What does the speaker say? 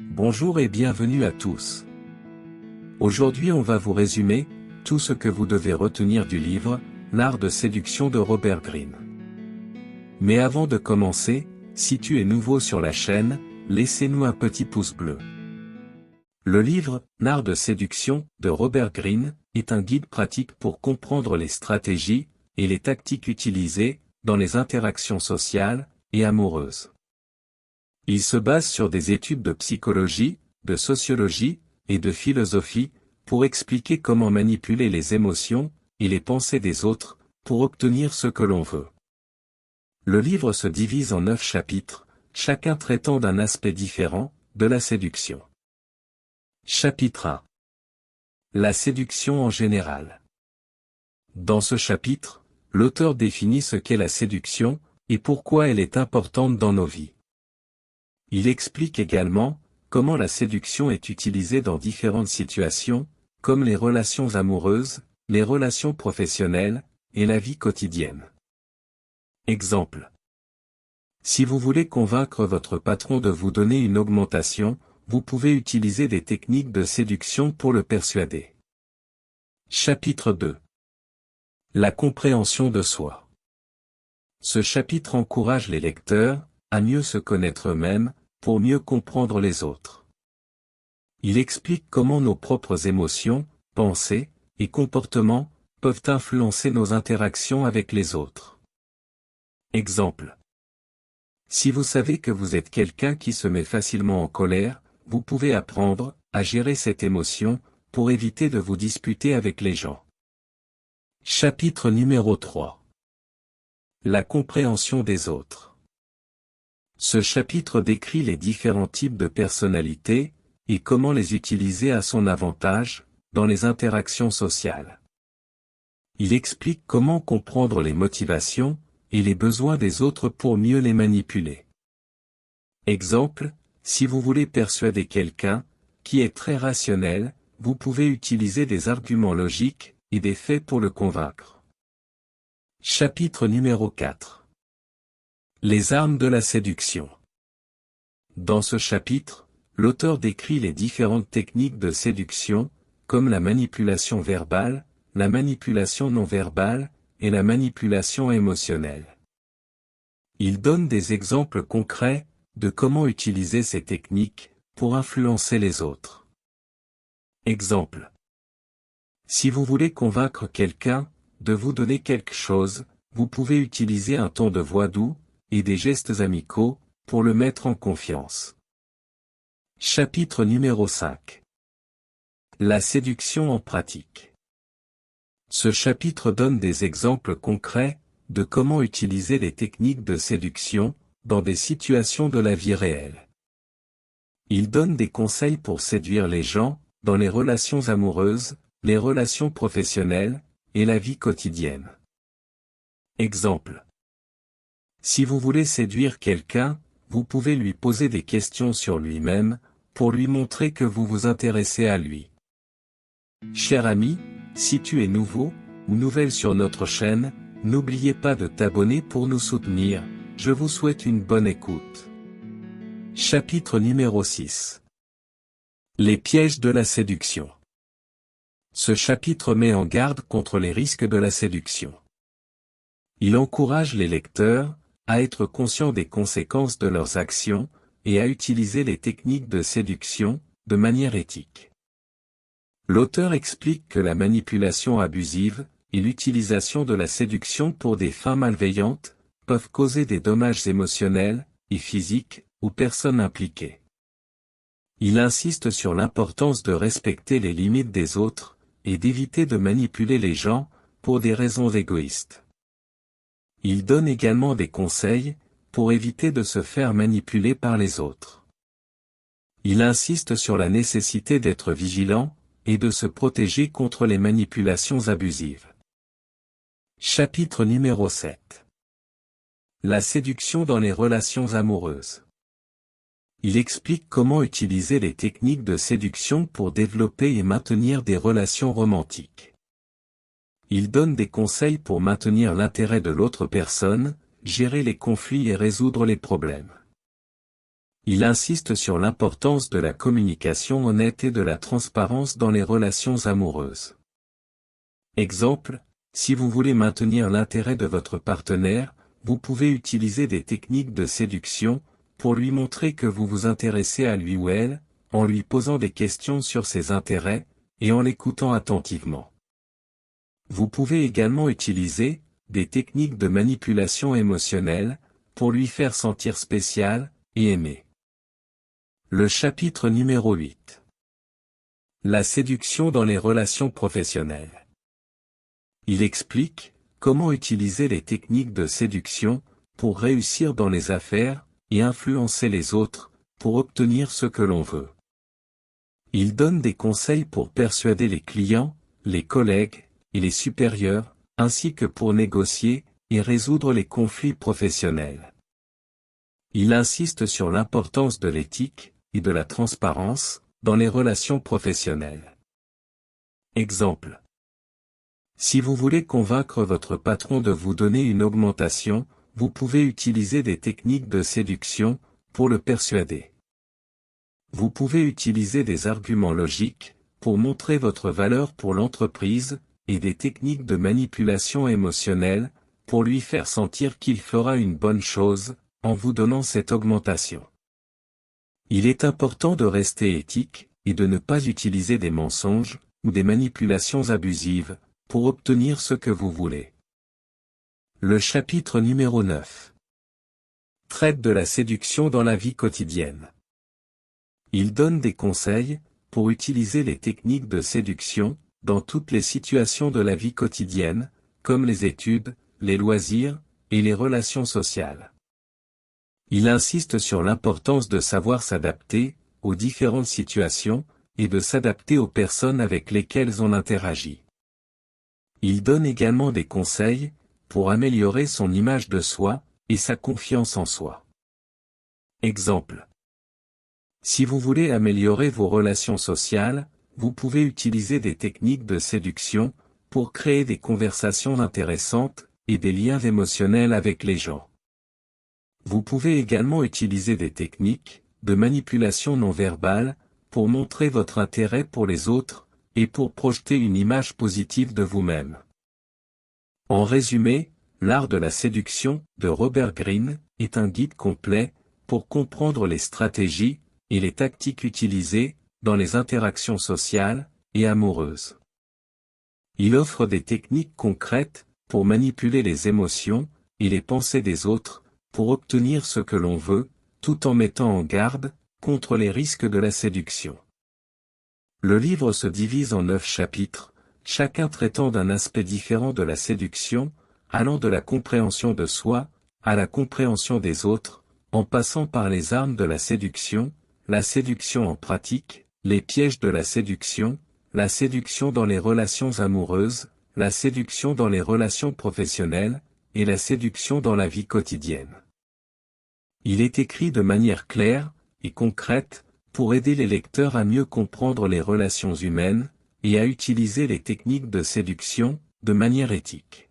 Bonjour et bienvenue à tous. Aujourd'hui on va vous résumer tout ce que vous devez retenir du livre L'art de séduction de Robert Greene. Mais avant de commencer, si tu es nouveau sur la chaîne, laissez-nous un petit pouce bleu. Le livre L'art de séduction de Robert Greene est un guide pratique pour comprendre les stratégies et les tactiques utilisées dans les interactions sociales et amoureuses. Il se base sur des études de psychologie, de sociologie et de philosophie pour expliquer comment manipuler les émotions et les pensées des autres pour obtenir ce que l'on veut. Le livre se divise en 9 chapitres, chacun traitant d'un aspect différent de la séduction. Chapitre 1. La séduction en général. Dans ce chapitre, l'auteur définit ce qu'est la séduction et pourquoi elle est importante dans nos vies. Il explique également comment la séduction est utilisée dans différentes situations, comme les relations amoureuses, les relations professionnelles, et la vie quotidienne. Exemple. Si vous voulez convaincre votre patron de vous donner une augmentation, vous pouvez utiliser des techniques de séduction pour le persuader. Chapitre 2. La compréhension de soi. Ce chapitre encourage les lecteurs à mieux se connaître eux-mêmes, pour mieux comprendre les autres. Il explique comment nos propres émotions, pensées et comportements peuvent influencer nos interactions avec les autres. Exemple. Si vous savez que vous êtes quelqu'un qui se met facilement en colère, vous pouvez apprendre à gérer cette émotion pour éviter de vous disputer avec les gens. Chapitre numéro 3. La compréhension des autres. Ce chapitre décrit les différents types de personnalités, et comment les utiliser à son avantage, dans les interactions sociales. Il explique comment comprendre les motivations, et les besoins des autres pour mieux les manipuler. Exemple, si vous voulez persuader quelqu'un, qui est très rationnel, vous pouvez utiliser des arguments logiques, et des faits pour le convaincre. Chapitre numéro 4. Les armes de la séduction. Dans ce chapitre, l'auteur décrit les différentes techniques de séduction, comme la manipulation verbale, la manipulation non verbale, et la manipulation émotionnelle. Il donne des exemples concrets de comment utiliser ces techniques pour influencer les autres. Exemple. Si vous voulez convaincre quelqu'un de vous donner quelque chose, vous pouvez utiliser un ton de voix doux, et des gestes amicaux, pour le mettre en confiance. Chapitre numéro 5. La séduction en pratique. Ce chapitre donne des exemples concrets, de comment utiliser les techniques de séduction, dans des situations de la vie réelle. Il donne des conseils pour séduire les gens, dans les relations amoureuses, les relations professionnelles, et la vie quotidienne. Exemple. Si vous voulez séduire quelqu'un, vous pouvez lui poser des questions sur lui-même, pour lui montrer que vous vous intéressez à lui. Cher ami, si tu es nouveau, ou nouvelle sur notre chaîne, n'oubliez pas de t'abonner pour nous soutenir, je vous souhaite une bonne écoute. Chapitre numéro 6. Les pièges de la séduction. Ce chapitre met en garde contre les risques de la séduction. Il encourage les lecteurs à être conscients des conséquences de leurs actions, et à utiliser les techniques de séduction, de manière éthique. L'auteur explique que la manipulation abusive, et l'utilisation de la séduction pour des fins malveillantes, peuvent causer des dommages émotionnels, et physiques, aux personnes impliquées. Il insiste sur l'importance de respecter les limites des autres, et d'éviter de manipuler les gens, pour des raisons égoïstes. Il donne également des conseils, pour éviter de se faire manipuler par les autres. Il insiste sur la nécessité d'être vigilant, et de se protéger contre les manipulations abusives. Chapitre numéro 7. La séduction dans les relations amoureuses. Il explique comment utiliser les techniques de séduction pour développer et maintenir des relations romantiques. Il donne des conseils pour maintenir l'intérêt de l'autre personne, gérer les conflits et résoudre les problèmes. Il insiste sur l'importance de la communication honnête et de la transparence dans les relations amoureuses. Exemple, si vous voulez maintenir l'intérêt de votre partenaire, vous pouvez utiliser des techniques de séduction, pour lui montrer que vous vous intéressez à lui ou elle, en lui posant des questions sur ses intérêts, et en l'écoutant attentivement. Vous pouvez également utiliser des techniques de manipulation émotionnelle, pour lui faire sentir spécial et aimé. Le chapitre numéro 8. La séduction dans les relations professionnelles. Il explique comment utiliser les techniques de séduction pour réussir dans les affaires et influencer les autres pour obtenir ce que l'on veut. Il donne des conseils pour persuader les clients, les collègues et les supérieurs, ainsi que pour négocier et résoudre les conflits professionnels. Il insiste sur l'importance de l'éthique et de la transparence dans les relations professionnelles. Exemple. Si vous voulez convaincre votre patron de vous donner une augmentation, vous pouvez utiliser des techniques de séduction pour le persuader. Vous pouvez utiliser des arguments logiques pour montrer votre valeur pour l'entreprise et des techniques de manipulation émotionnelle pour lui faire sentir qu'il fera une bonne chose en vous donnant cette augmentation. Il est important de rester éthique et de ne pas utiliser des mensonges ou des manipulations abusives pour obtenir ce que vous voulez. Le chapitre numéro 9 traite de la séduction dans la vie quotidienne. Il donne des conseils pour utiliser les techniques de séduction dans toutes les situations de la vie quotidienne, comme les études, les loisirs et les relations sociales. Il insiste sur l'importance de savoir s'adapter aux différentes situations et de s'adapter aux personnes avec lesquelles on interagit. Il donne également des conseils pour améliorer son image de soi et sa confiance en soi. Exemple. Si vous voulez améliorer vos relations sociales, vous pouvez utiliser des techniques de séduction pour créer des conversations intéressantes et des liens émotionnels avec les gens. Vous pouvez également utiliser des techniques de manipulation non verbale pour montrer votre intérêt pour les autres et pour projeter une image positive de vous-même. En résumé, L'art de la séduction de Robert Greene est un guide complet pour comprendre les stratégies et les tactiques utilisées dans les interactions sociales et amoureuses. Il offre des techniques concrètes pour manipuler les émotions et les pensées des autres pour obtenir ce que l'on veut, tout en mettant en garde contre les risques de la séduction. Le livre se divise en 9 chapitres, chacun traitant d'un aspect différent de la séduction, allant de la compréhension de soi à la compréhension des autres, en passant par les armes de la séduction en pratique, les pièges de la séduction dans les relations amoureuses, la séduction dans les relations professionnelles, et la séduction dans la vie quotidienne. Il est écrit de manière claire et concrète, pour aider les lecteurs à mieux comprendre les relations humaines, et à utiliser les techniques de séduction de manière éthique.